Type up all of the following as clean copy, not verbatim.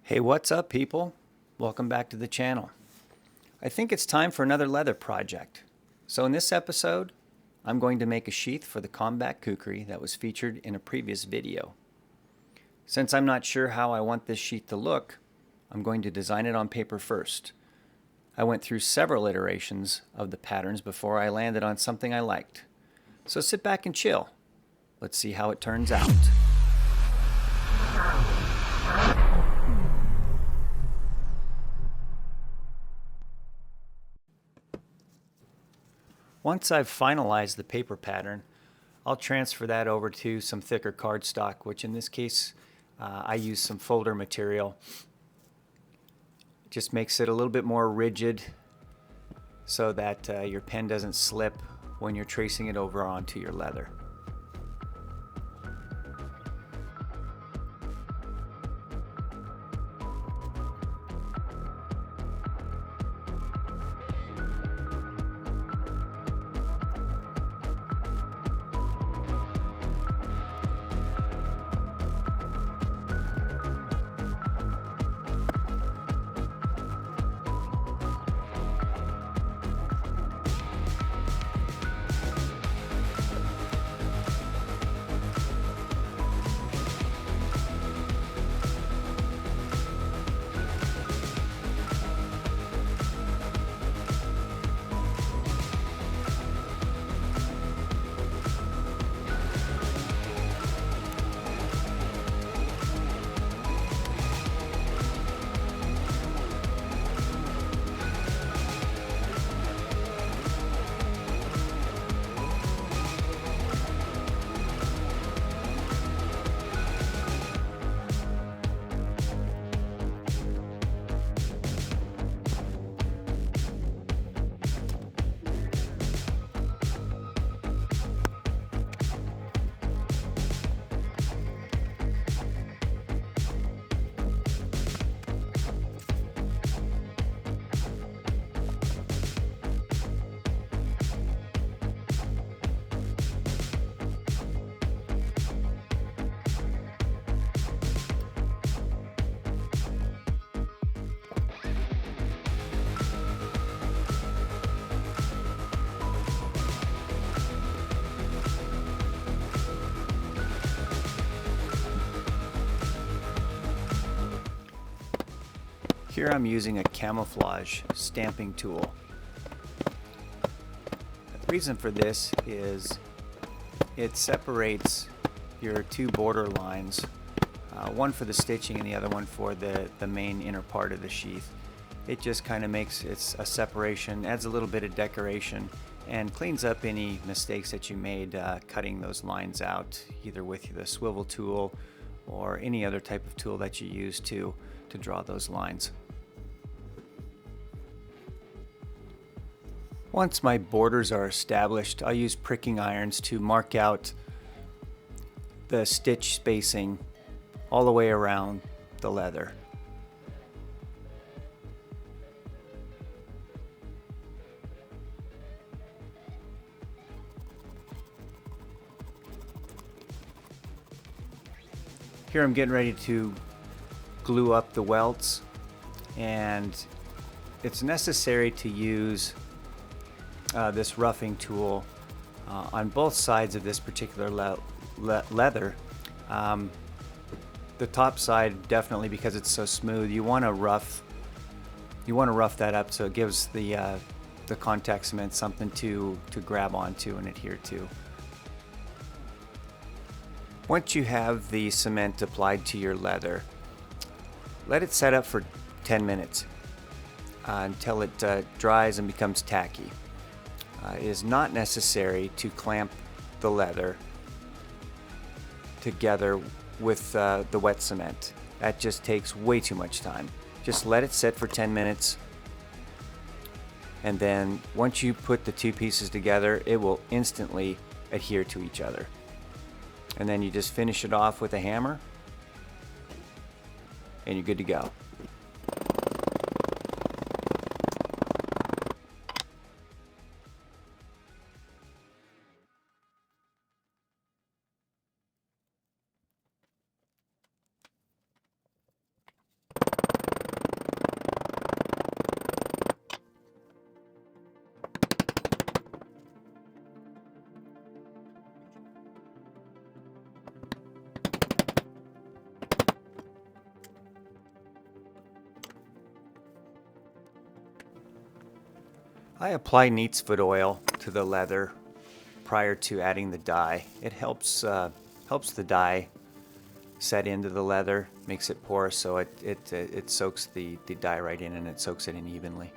Hey, what's up, people? Welcome back to the channel. I think it's time for another leather project. So in this episode, I'm going to make a sheath for the combat kukri that was featured in a previous video. Since I'm not sure how I want this sheath to look, I'm going to design it on paper first. I went through several iterations of the patterns before I landed on something I liked. So sit back and chill. Let's see how it turns out. Once I've finalized the paper pattern, I'll transfer that over to some thicker cardstock, which in this case I use some folder material. It just makes it a little bit more rigid so that your pen doesn't slip when you're tracing it over onto your leather. Here I'm using a camouflage stamping tool. The reason for this is it separates your two border lines, one for the stitching and the other one for the main inner part of the sheath. It just kind of makes it a separation, adds a little bit of decoration, and cleans up any mistakes that you made cutting those lines out, either with the swivel tool or any other type of tool that you use to draw those lines. Once my borders are established, I'll use pricking irons to mark out the stitch spacing all the way around the leather. Here I'm getting ready to glue up the welts, and it's necessary to use this roughing tool on both sides of this particular leather. The top side, definitely, because it's so smooth, you want to rough that up so it gives the contact cement something to grab onto and adhere to. Once you have the cement applied to your leather, let it set up for 10 minutes until it dries and becomes tacky. It is not necessary to clamp the leather together with the wet cement. That just takes way too much time. Just let it sit for 10 minutes, and then once you put the two pieces together, it will instantly adhere to each other. And then you just finish it off with a hammer, and you're good to go. I apply neat's foot oil to the leather prior to adding the dye. It helps the dye set into the leather, makes it porous, so it soaks the dye right in, and it soaks it in evenly.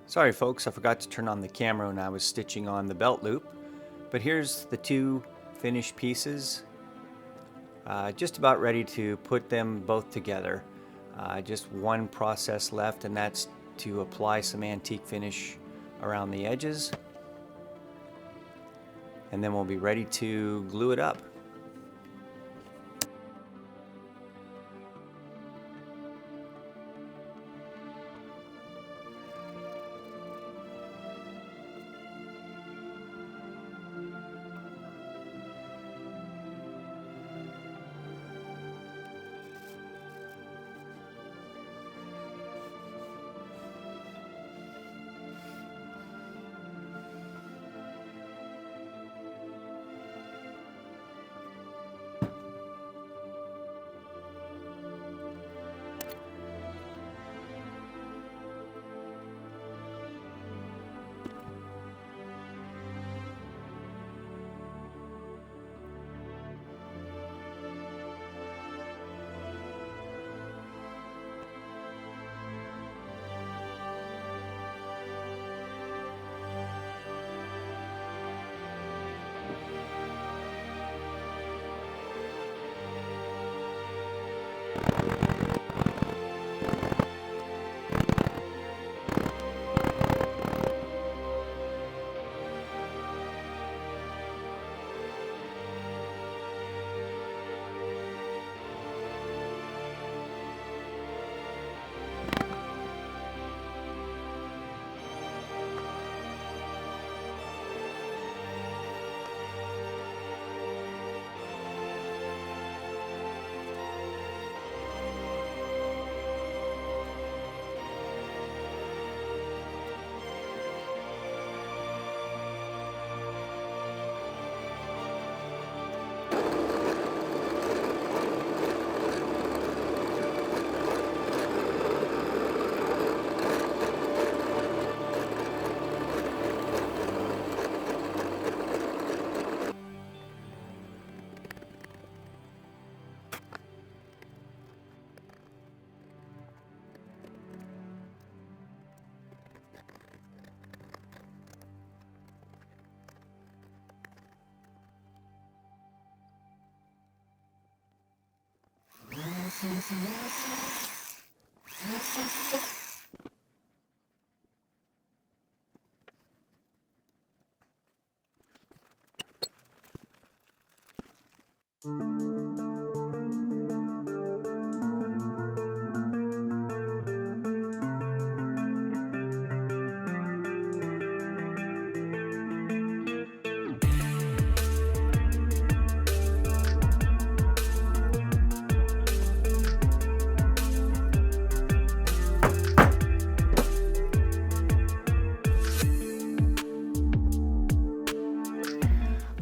Sorry folks, I forgot to turn on the camera when I was stitching on the belt loop, but here's the two finished pieces. Just about ready to put them both together. Just one process left, and that's to apply some antique finish around the edges, and then we'll be ready to glue it up.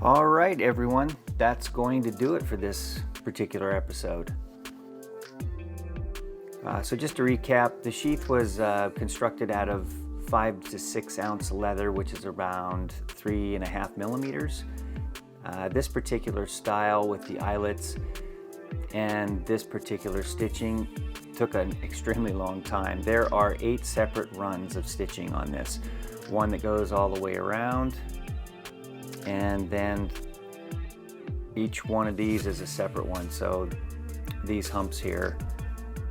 All right, everyone, that's going to do it for this particular episode. So just to recap, the sheath was constructed out of 5 to 6 ounce leather, which is around 3.5 millimeters. This particular style with the eyelets and this particular stitching took an extremely long time. There are 8 separate runs of stitching on this. One that goes all the way around, and then each one of these is a separate one. So these humps here,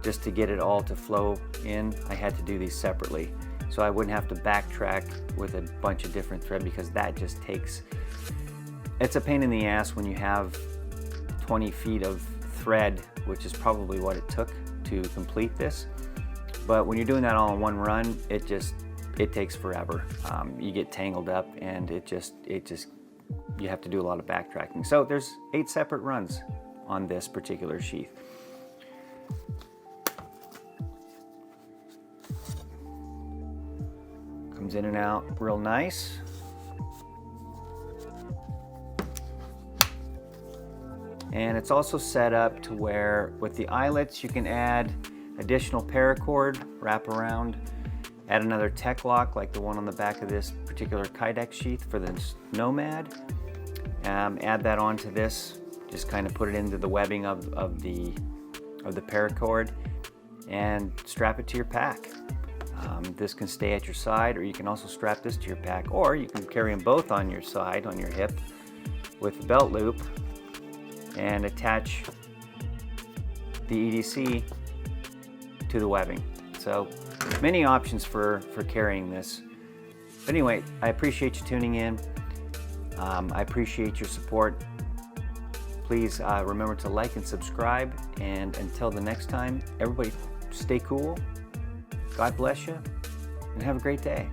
just to get it all to flow in, I had to do these separately, so I wouldn't have to backtrack with a bunch of different thread, because that just takes, it's a pain in the ass when you have 20 feet of thread, which is probably what it took to complete this. But when you're doing that all in one run, it takes forever. You get tangled up, and you have to do a lot of backtracking. So there's 8 separate runs on this particular sheath. Comes in and out real nice. And it's also set up to where with the eyelets you can add additional paracord, wrap around, add another tech lock like the one on the back of this particular Kydex sheath for the Nomad. Add that onto this, just kind of put it into the webbing of the paracord and strap it to your pack. This can stay at your side, or you can also strap this to your pack, or you can carry them both on your side, on your hip, with a belt loop and attach the EDC to the webbing. So many options for carrying this. But anyway, I appreciate you tuning in. I appreciate your support. Please remember to like and subscribe. And until the next time, everybody stay cool. God bless you and have a great day.